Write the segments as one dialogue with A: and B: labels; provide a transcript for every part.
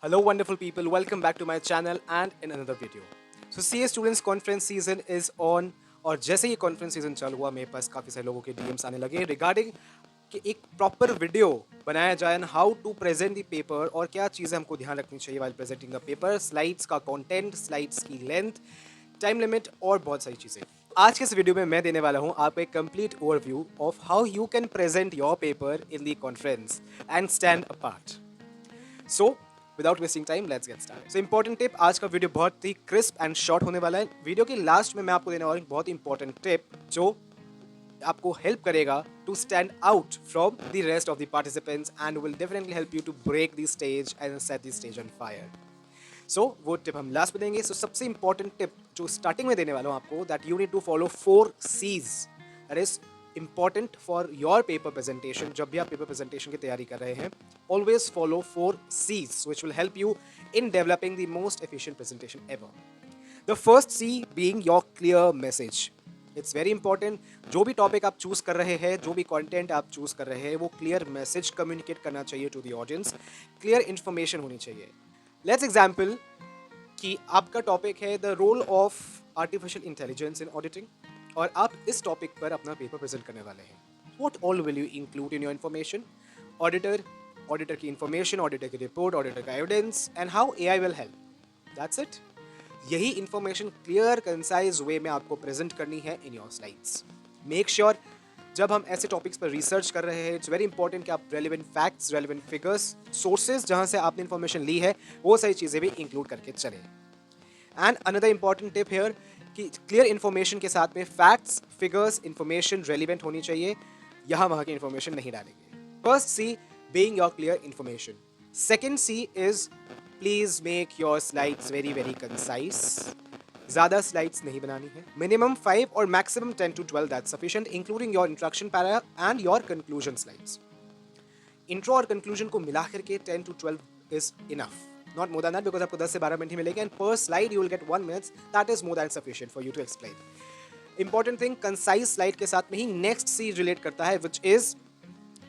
A: Hello, wonderful people. Welcome back to my channel and in another video. So, CA Students Conference season is on. और जैसे ही conference season चालू हुआ मेरे पास काफ़ी सारे लोगों के डीएम्स आने लगे रिगार्डिंग कि एक प्रॉपर वीडियो बनाया जाए and how to present the paper और क्या चीज़ें हमको ध्यान रखनी चाहिए while presenting the paper, slides का कंटेंट, स्लाइड्स की लेंथ, टाइम लिमिट और बहुत सारी चीज़ें। आज के इस वीडियो में मैं देने वाला हूं आपको एक complete overview of how you can present your paper in the conference and stand apart. So without wasting time let's get started. So important tip, आज का वीडियो बहुत ही क्रिस्प एंड शॉर्ट होने वाला है। वीडियो के लास्ट में मैं आपको देने वाला हूँ बहुत ही इंपॉर्टेंट टिप जो आपको हेल्प करेगा to stand out from the rest of the participants and will definitely help you to break the stage and set the stage on fire. So वो टिप हम लास्ट में देंगे। सो सबसे इंपॉर्टेंट टिप जो starting में देने वाला हूँ आपको, that you need to follow 4 C's। That is important for your paper presentation. जब भी आप पेपर प्रेजेंटेशन की तैयारी कर रहे हैं, always follow 4 C's which will help you in developing the most efficient presentation ever. The first C being your clear message. It's very important. जो भी टॉपिक आप चूज कर रहे हैं, जो भी कंटेंट आप चूज कर रहे हैं, वो क्लियर मैसेज कम्युनिकेट करना चाहिए to the audience, clear information होनी चाहिए। लेट्स एग्जाम्पल कि आपका टॉपिक है the role of artificial intelligence in auditing और आप इस टॉपिक पर अपना पेपर प्रेजेंट करने वाले हैं। What all will you include in your information? Auditor, auditor की इन्फॉर्मेशन, ऑडिटर की रिपोर्ट, ऑडिटर का evidence and how AI will help. That's it. यही इन्फॉर्मेशन क्लियर कंसाइज वे में आपको प्रेजेंट करनी है in your slides. Make sure जब हम ऐसे टॉपिक्स पर रिसर्च कर रहे हैं, इट्स वेरी इंपॉर्टेंट कि आप relevant facts, relevant figures, sources जहां से आपने इन्फॉर्मेशन ली है वो सारी चीज़ें भी इंक्लूड करके चलें। And another important tip here कि क्लियर इन्फॉर्मेशन के साथ में फैक्ट्स, फिगर्स, इन्फॉर्मेशन रेलिवेंट होनी चाहिए। यहाँ वहाँ की इन्फॉर्मेशन नहीं डालेंगे। First C being your clear information. Second C is please make your slides very very concise. ज़्यादा स्लाइड्स नहीं बनानी है। मिनिमम 5 और maximum 10 to 12 that's sufficient, including your introduction para and your conclusion slides. Intro और conclusion को मिला करके 10 to 12 is enough. Not more than that because आपको 10 से 12 मिनट ही मिलेंगे and per slide you will get 1 minute. That is more than sufficient for you to explain. Important thing, concise slide के साथ में ही next C relate करता है which is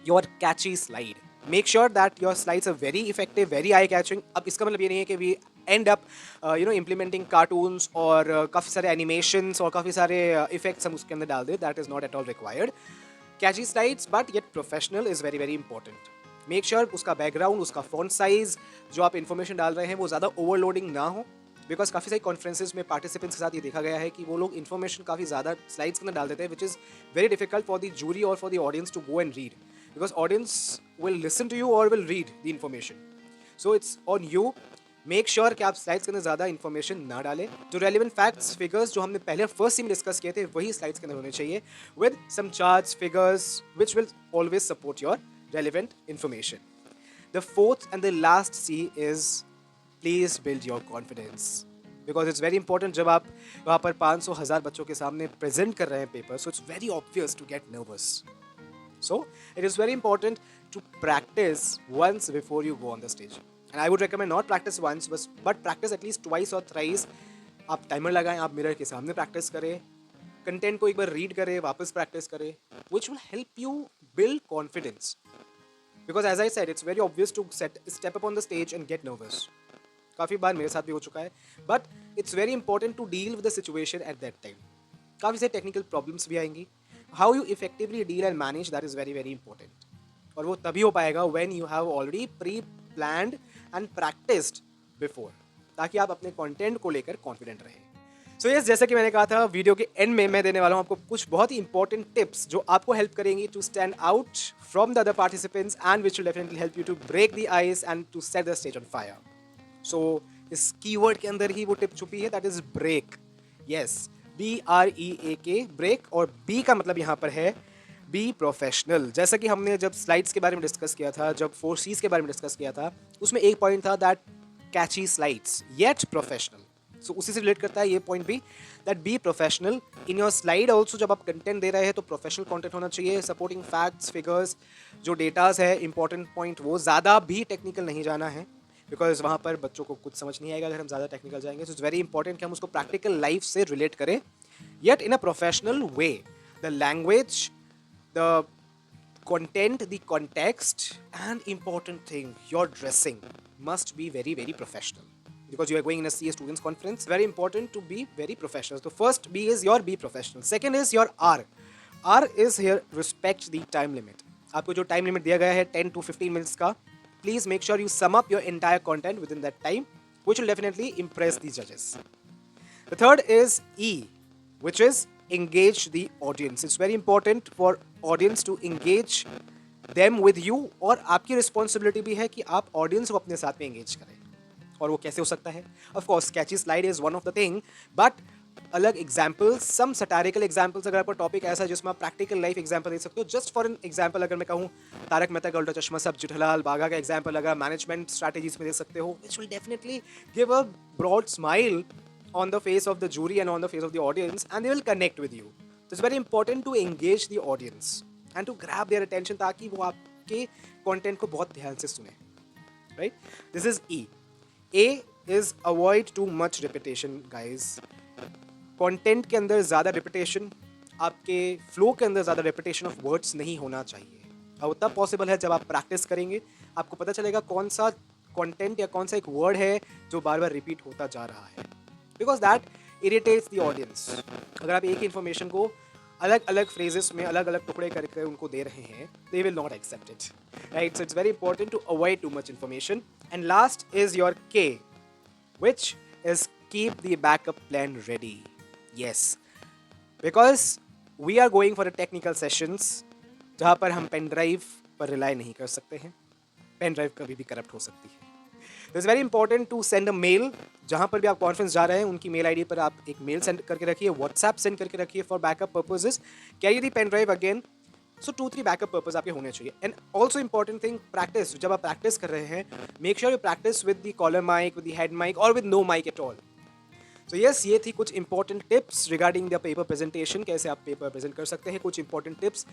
A: your catchy slide. Make sure that your slides are very effective, very eye catching. अब इसका मतलब ये नहीं है कि we end up implementing cartoons और काफ़ी सारे animations और काफ़ी सारे effects हम उसके अंदर डाल दें. That is not at all required. Catchy slides but yet professional is very very important. Make sure उसका background, उसका font size, जो आप information डाल रहे हैं वो ज़्यादा overloading ना हो, बिकॉज काफ़ी सारी कॉन्फ्रेंसेज में पार्टिसिपेंट्स के साथ ये देखा गया है कि वो लोग इन्फॉर्मेशन काफ़ी ज़्यादा स्लाइड्स के अंदर डाल देते हैं, which is very difficult for the jury और for the audience to go and read, because audience will listen to you और will read the information. So it's on you, make sure कि आप slides के अंदर ज़्यादा information ना डालें। जो रेलिवेंट फैक्ट्स, फिगर्स जो हमने पहले फर्स्ट में डिस्कस किए थे वही स्लाइड्स के अंदर होने चाहिए, with some charts, figures which will always support your relevant information. The fourth and the last C is please build your confidence, because it's very important. जब आप वहाँ पर 500,000 बच्चों के सामने प्रेजेंट कर रहे हैं paper, so it's very obvious to get nervous. So it is very important to practise once before you go on the stage, and I would recommend not practise once but practise at least twice और thrice. आप timer लगाएं, आप mirror के सामने practice करें, content को एक बार read करें, वापस प्रैक्टिस करें, which will help you build confidence, because as I said it's very obvious to step up on the stage and get nervous. काफ़ी बार मेरे साथ भी हो चुका है, but it's very important to deal with the situation at that time. काफ़ी सारे टेक्निकल प्रॉब्लम्स भी आएंगी, how you effectively deal and manage, that is very very important. और वो तभी हो पाएगा when you have already pre planned and practised before, ताकि आप अपने कंटेंट को लेकर कॉन्फिडेंट रहें। सो यस, जैसा कि मैंने कहा था, वीडियो के एंड में मैं देने वाला हूँ आपको कुछ बहुत ही इंपॉर्टेंट टिप्स जो आपको हेल्प करेंगी to stand out from the other participants and which will definitely help you to break the ice and to set the stage on fire. So इस कीवर्ड के अंदर ही वो टिप छुपी है, that is break. Yes, BREAK, break. और B का मतलब यहाँ पर है बी प्रोफेशनल। जैसा कि हमने जब स्लाइड्स के बारे में डिस्कस किया था, जब 4 C's के बारे में डिस्कस किया था, उसमें एक पॉइंट था that catchy slides yet professional. So उसी से रिलेट करता है ये पॉइंट भी, that be professional in your slide also. जब आप कंटेंट दे रहे हैं तो प्रोफेशनल कंटेंट होना चाहिए, सपोर्टिंग फैक्ट्स, फिगर्स, जो डेटाज है, इंपॉर्टेंट पॉइंट, वो ज़्यादा भी टेक्निकल नहीं जाना है, बिकॉज वहाँ पर बच्चों को कुछ समझ नहीं आएगा अगर हम ज़्यादा टेक्निकल जाएंगे। सो इट्स वेरी इंपॉर्टेंट कि हम उसको प्रैक्टिकल लाइफ से रिलेट करें, yet in a professional way. The language, the content, the context, and important thing, your dressing must be very, very professional. Because you are going in a CA students conference, very important to be very professional. So first B is your be professional. Second is your R. R is here respect the time limit. आपको जो time limit दिया गया है 10 to 15 minutes का, please make sure you sum up your entire content within that time, which will definitely impress the judges. The third is E, which is engage the audience. It's very important for audience to engage them with you, और आपकी responsibility भी है कि आप audience को अपने साथ में एंगेज करें. और वो कैसे हो सकता है? Of course catchy slide is one of the thing, but अलग एग्जाम्पल्स, सम सटारिकल एग्जाम्पल्स. अगर आपका टॉपिक ऐसा है जिसमें आप प्रैक्टिकल लाइफ एग्जाम्पल दे सकते हो, जस्ट फॉर एन एग्जाम्पल अगर मैं कहूँ तारक मेहता का उल्टा चश्मा, सब जेठालाल बाघा का एग्जाम्पल अगर मैनेजमेंट स्ट्रैटेजीज में दे सकते हो, which will definitely give a broad smile on the face of the jury and on the face of the audience, and they will connect with you. So it's very important to engage the audience and to grab their attention ताकि वो आपके content को बहुत ध्यान से सुने. Right? This is E. A is avoid too much repetition, guys. Content के अंदर ज़्यादा repetition, आपके flow के अंदर ज़्यादा repetition of words नहीं होना चाहिए. अब तब possible है जब आप practice करेंगे, आपको पता चलेगा कौन सा content या कौन सा एक word है जो बार बार repeat होता जा रहा है. Because that irritates the audience. अगर आप एक information को अलग अलग phrases में अलग अलग टुकड़े करके उनको दे रहे हैं, they will not accept it. Right? So it's very important to avoid too much information. And last is your K, which is keep the backup plan ready. Yes. Because we are going for a technical sessions जहाँ पर हम pen drive पर rely नहीं कर सकते हैं. Pen drive कभी भी करप्ट हो सकती है. It's very important to send a mail. जहाँ पर भी आप कॉन्फ्रेंस जा रहे हैं उनकी मेल आईडी पर आप एक मेल सेंड करके रखिए, व्हाट्सएप सेंड करके रखिए for backup purposes. Carry the pen drive again. So 2-3 backup purpose आपके होने चाहिए. And also important thing, practice. जब आप प्रैक्टिस कर रहे हैं, make sure you practice with the collar mic, with the head mic और with no mic at all. So yes, ये थी कुछ important tips regarding the paper presentation, कैसे आप पेपर प्रेजेंट कर सकते हैं. कुछ इंपॉर्टेंट टिप्स,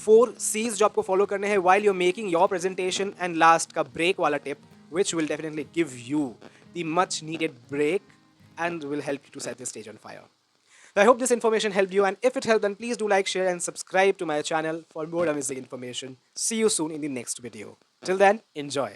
A: 4 C's जो आपको फॉलो करने हैं while you are making your presentation. And last का ब्रेक वाला tip, which will definitely give you the much needed break and will help you to set the stage on fire. So I hope this information helped you, and if it helped, then please do like, share and subscribe to my channel for more amazing information. See you soon in the next video. Till then, enjoy.